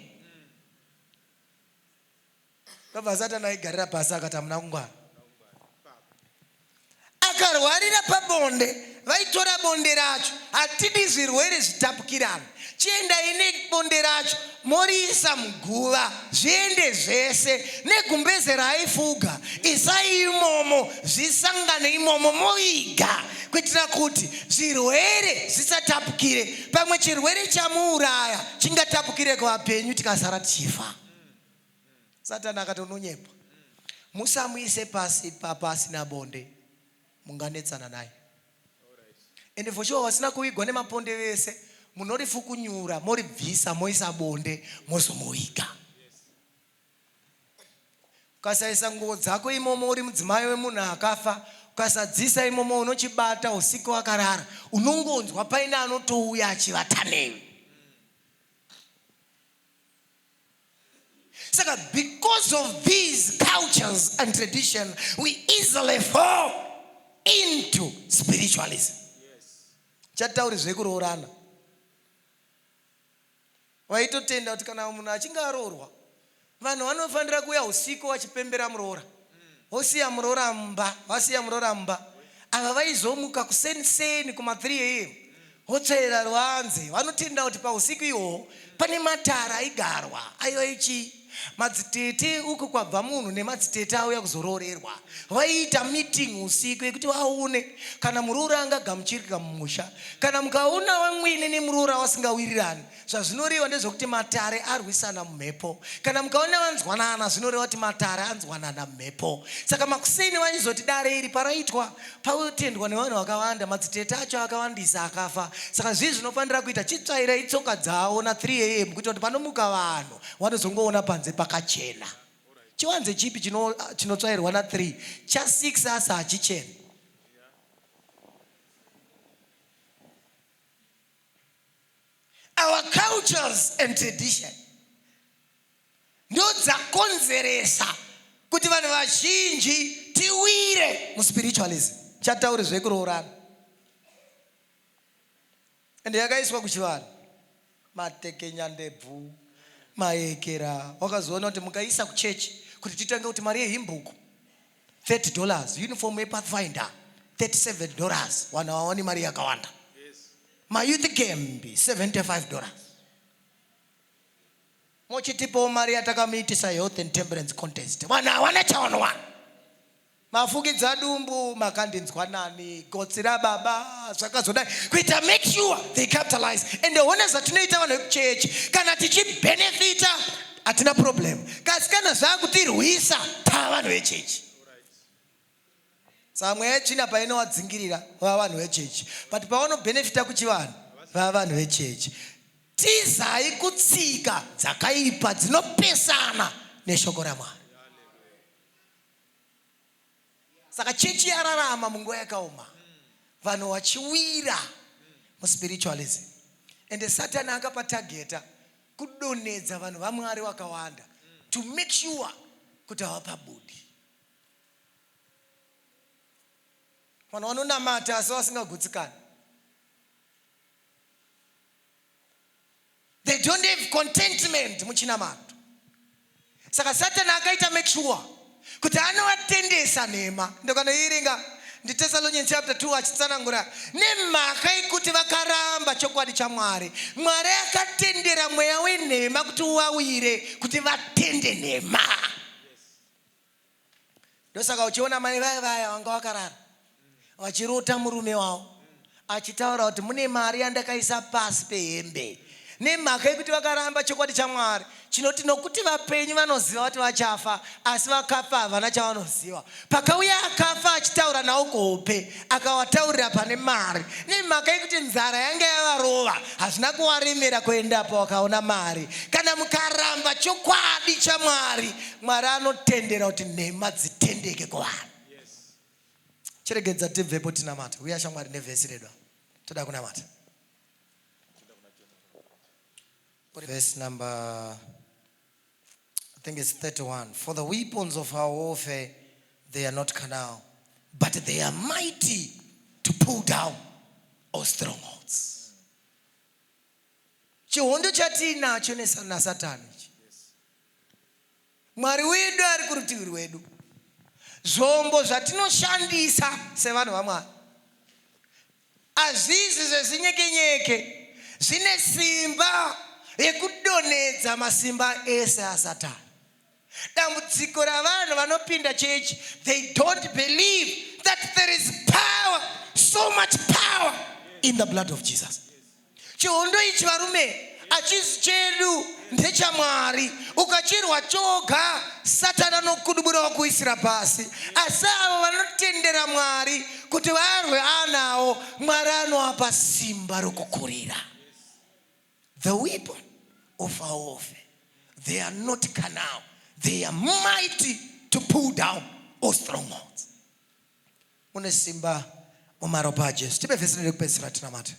Kabva Satani aigarira pasi akati hamuna kungwana. Akarwarira pabonde, vaitora bonde racho, hatidi zvirwere zvitapukirana, chiendai nebonde racho moriisa muguva zviende zvese, negumbeze raaifuga isai imomo, zvisangane imomo moiga kuitira kuti zvirwere zvisatapukire. Pamwe chirwere chamuuraya chingatapukire kuvapenyu tikasara tichifa. Satani akati unonyepa, musamuise pasi papasina bonde, munganetsana naye. Ende for sure vasina kuigwa nemaponde vese munorifukunyura moribvisa moisa bonde mozomuiga. Ukasaisa nguo dzako imomo uri mudzimai wemunhu akafa, ukasadzisa imomo unochibata usiku wakarara, unongonzwa paine anotouya achivata newe. Saka because of these cultures and tradition we easily fall into spiritualism. Chatauri zvekuroorana. Vaitotenda kuti kana munhu achinge aroorwa, vanhu vanofanira kuuya usiku vachipembera muroora. Vosiya muroora mumba, vasiya muroora mumba. Ava vaizomuka kuseni kuma 3 am. Votsvaira ruanze. Vanotenda kuti pausiku ihwo pane matara aigarwa. Aiva ichi madzitete uku kwabva munhu nemadzitete auya kuzoroorerwa. Vaiita meeting usiku yekuti vaone kana muroora angagamuchirika mumusha. Kana mukaona vamwine nemuroora vasingawirirani, zvazvinoreva ndezvokuti matare arwisana mumhepo. Kana mukaona vanzwanana zvinoreva kuti matare anzwanana mumhepo. Saka makuseni vaizoti dare iri paraitwa pautendwa nevanhu vakawanda, madzitete acho akawandisa akafa. Saka zvizi zvinofanira kuita chitsvairai tsoka dzavo na 3 am kuita kuti panomuka vanhu vanozongoona panze pakachena. Chiwanze chipi chinotsvairwa na 3, cha 6 asa hachichena. Our cultures and tradition ndo dzakonzeresa kuti vanhu vazhinji tiwire muspiritualism. Chatauri zvekuroorana. Ende yakaiswa kuchivanhu matekenya ndebvu maekera. Wakazoona kuti mukaisa kuchechi kuti titange kuti mari yehimbuku $30, uniform yepathfinder $37, vanhu vaoni mari yakawanda. Mayouth camp $75. Mochitipo mari yatakamuitisa youth and temperance contest, vanhu hawana chavanwana. Mafukidza dumbu makandinzwa nani, gotsi rababa zvakazodai kuita make sure they capitalize. Ende ona zvatinoita vanhu vekuchechi, kana tichibenefita hatina problem, kasi kana zvakutirwisa tava vanhu vechechi. Samwe yechina painowadzingirira vava vanhu vechechi, but pavanobhenefita kuchivanhu vava vanhu vechechi. Tizai kutsika dzakaipa dzinopesana neshoko raMwari. Saka chechi yararama munguva yakaoma, vanhu vachiwira muspiritualism. Ende Satani akapatageta kudonedza vanhu vaMwari vakawanda to make sure kuti havapa budi. Vanhu vanonamata asi vasingagutsikani. They don't have contentment muchinamato. Saka Satani akaita make sure kuti anovatendesa nhema. Ndokanoiringa Thessalonians chapter 2 achitsanangura nemhaka yekuti vakaramba chokwadi chaMwari. Mwari akatendera mweya wenhema kuti uwawire kuti vatende nhema. Ndosaka uchiona mai vaya vanga vakarara vachirota murume wavo achitaura kuti mune mari yandakaisa pasi pehembe. Nemhaka yekuti vakaramba chokwadi chaMwari, chinoti nokuti vapenyu vanoziva kuti vachafa, asi vakafa havana chavanoziva. Pakauya akafa achitaura nawo kuhope, akavataurira pane mari. Nemhaka yekuti nzara yanga yavarova, hazvina kuvaremera kuendapo vakaona mari. Kana mukaramba chokwadi chaMwari, Mwari anotendera kuti nhema dzitendeke kuvanhu. Chiregedza tibvepo tinamata. Uya shamwari nevhesi redu toda kunamata. Verse number, I think it's 31. For the weapons of our warfare, they are not carnal, but they are mighty to pull down all strongholds. Chihondo chatinacho na Satani. Mwari wedu ari kurutivi rwedu. Zvombo zvatinoshandisa sevanhu vaMwari hazvisi zvezinyekenyeke, zvine simba yekudonedza masimba ese aSatani. Dambudziko ravanhu vanopinda chechi, they don't believe that there is power, so much power in the blood of Jesus. Chihondo ichi varume achisi chedu ndechaMwari. Ukachirwa choga Satani anokudubura wakuisira pasi. Asi avo vanotendera Mwari kuti varwe anawo, Mwari anoapa simba rokukurira. The weapon of our warfare, they are not carnal, they are mighty to pull down all strongholds. Mune simba mumaropa aJesu. Tipe vhesi rekupedzisira tinamata.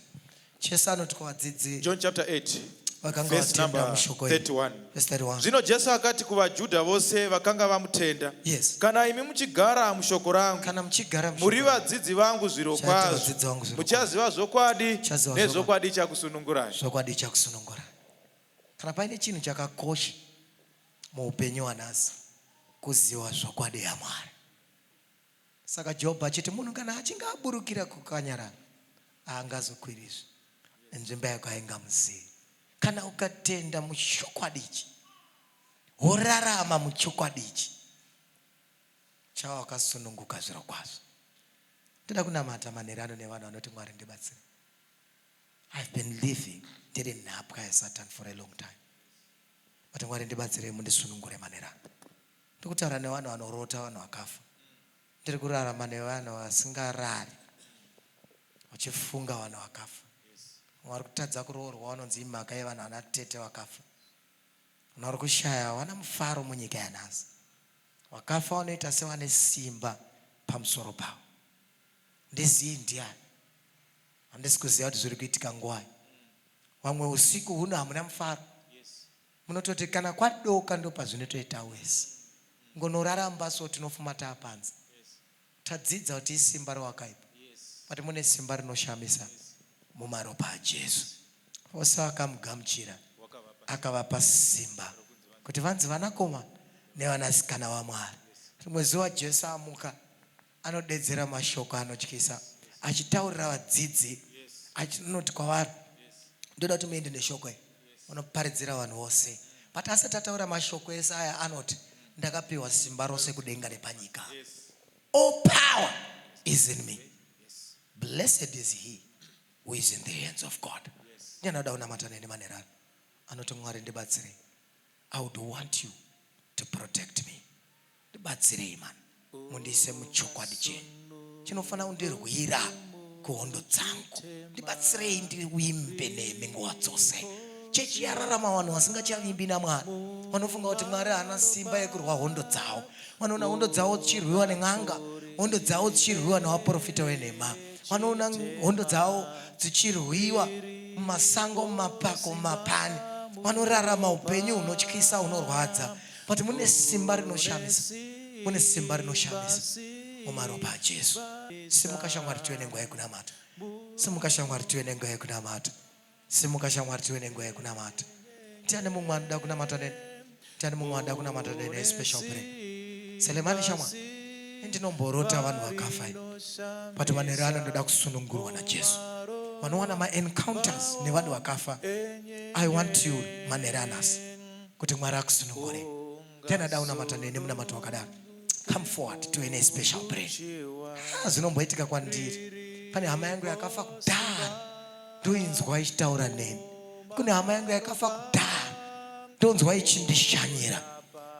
Jesu anoti kuvadzidzi, John chapter 8 verse number 31. Zvino Jesu akati kuvaJudha vose vakanga vamutenda, kana imi muchigara mushoko rangu, muri vadzidzi vangu zviro kwazvo, muchaziva zvokwadi nezvokwadi chakusunungurai. Zvokwadi chakusunungura. Kana paine chinhu chakakosha muupenyu hwanhasi, kuziva zvokwadi yaMwari. Saka Jobho achiti munhu kana achinge aburukira kukanyarara haangazokwirizve nenzvimbo yako haingamuzivi. Kana ukatenda muchokwadi ichi, worarama muchokwadi ichi, chava wakasununguka zviro kwazvo. Ndoda kunamata manherano nevanhu vanoti Mwari ndibatsire. I've been living ndiri nhapwa yaSatani for a long time. But Mwari ndibatsire mundisunungure manherano. Ndokutaura nevanhu vanorota vanhu vakafa. Ndiri kurarama nevanhu vasingarari, vachifunga vanhu vakafa. Vari kutadza kuroorwa vanonzi imhaka yevanhu vana tete vakafa. Vari kushaya vana mufaro munyika yanhasi. Vakafa vanoita sevane simba pamusoro pavo. Ndizii ndiani? Handisi kuziva kuti zviri kuitika nguwai. Vamwe usiku huno hamuna mufaro. Munototi kana kwadoka ndo pazvinotoita wese. Ngonoraramba so tinofuma taapanze. Tadzidza kuti isimba rowakaipa. But mune simba rinoshamisa mumaropa aJesu. Vose vakamugamuchira akavapa simba kuti vanzi vanakomana nevanasikana vaMwari. Rimwe zuva Jesu amuka anodedzera mashoko anotyisa, achitaurira vadzidzi achinoti kwavari, ndoda kuti muende neshoko iri unoparidzira vanhu vose. But asati ataura mashoko ese aya anoti, ndakapiwa simba rose kudenga nepanyika. All power is in me. Blessed is he who is in the hands of God. Ndinoda kunamata neni manherano anoti Mwari ndibatsirei. I would want you to protect me. Ndibatsirei man, mundiise muchokwadi chenyu. Chinofana kundirwira kuhondo dzangu. Ndibatsirei ndiwimbe nemi nguva dzose. Chechi yararama vanhu vasingachavimbi naMwari. Vanofunga kuti Mwari haana simba yekurwa hondo dzavo. Vanoona hondo dzavo dzichirwiwa nen'anga, hondo dzavo dzichirwiwa navaprofita wenhema. Vanoona hondo dzavo dzichirwiwa mumasango, mumapako, mumapani. Vanorarama upenyu hunotyisa, hunorwadza. But mune simba rinoshamisa, mune simba rinoshamisa mumaropa aJesu. Simuka shamwari tive nenguva yekunamata. Simuka shamwari tive nenguva yekunamata. Simuka shamwari tive nenguva yekunamata. Ndiani mumwe anoda kunamata neni? Ndiani mumwe anoda kunamata neni special prayer? Selemani shamwari. ndinomborota vanhu vakafa but manerano ndoda kusunungurwa naJesu. Vanowana ma-encounters nevanhu vakafa. I want you maneranas kuti Mwari akusunungure. Tena dauna matanene muna matu wakadaro. Come forward to any special prayer. Zinomboitika kwandiri. Pane hama yangu yakafa kudhara. Ndoinzwa ichitaura neni. Kune hama yangu yakafa kudhara. Ndonzwa ichindishanyira.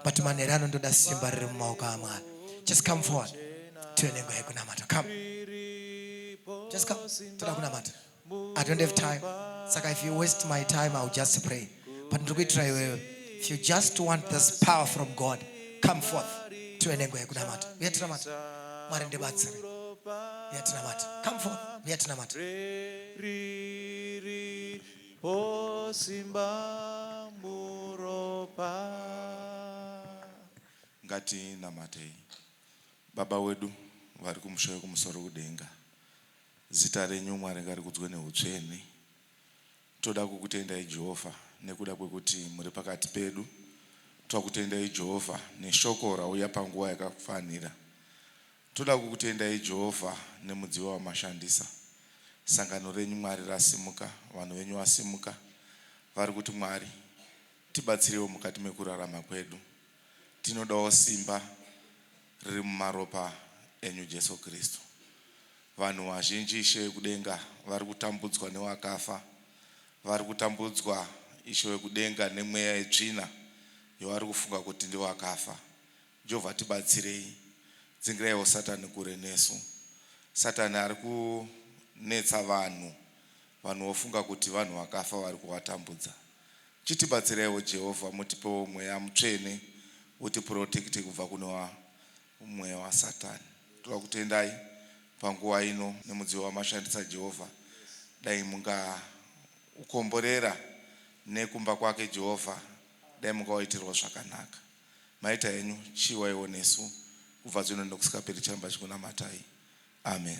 But manerano ndoda simba riri mumaoko aMwari. Just come forward to enengo yekunamata. Come. Just come. Toda kunamata. I don't have time. Saka if you waste my time, I'll just pray. But if you just want this power from God, come forth to enengo yekunamata. Yetunamata. Mwari ndibatsire. Yetunamata. Come forth. Yetunamata. Ngati namatei. Baba wedu vari kumusoro kumusoro kudenga. Zita renyu Mwari ngarikudzwe neutsvene. Toda kukutendai Jehovha nekuda kwekuti muri pakati pedu. Toda kutendai Jehovha neshoko rauya panguva yakafanira. Toda kukutendai Jehovha nemudziyo wamashandisa. Sangano renyu Mwari rasimuka, vanhu venyu vasimuka. Vari kuti Mwari tibatsirewo mukati mekurarama kwedu. Tinodawo simba riri mumaropa enyu Jesu Kristu. Vanhu vazhinji Ishe kudenga vari kutambudzwa nevakafa. Vari kutambudzwa Ishe wekudenga nemweya yetsvina yavari kufunga kuti ndewakafa. Jehovha tibatsirei. Dzingiraiwo Satani kure nesu. Satani ari kunetsa vanhu vofunga kuti vanhu vakafa vari kuvatambudza. Chitibatsiraiwo Jehovha, mutipewo mweya mutsvene utiprotecte kubva kuno mweya waSatani. Toda kutendai panguva ino nemudziyo wamashandisa Jehovha. Dai munga ukomborera nekumba kwake Jehovha. Dai munga waitirwa zvakanaka. Maita yenyu chiwaiwo nesu kubva zvino nokusingaperi chiramba chikunamatai. Amen.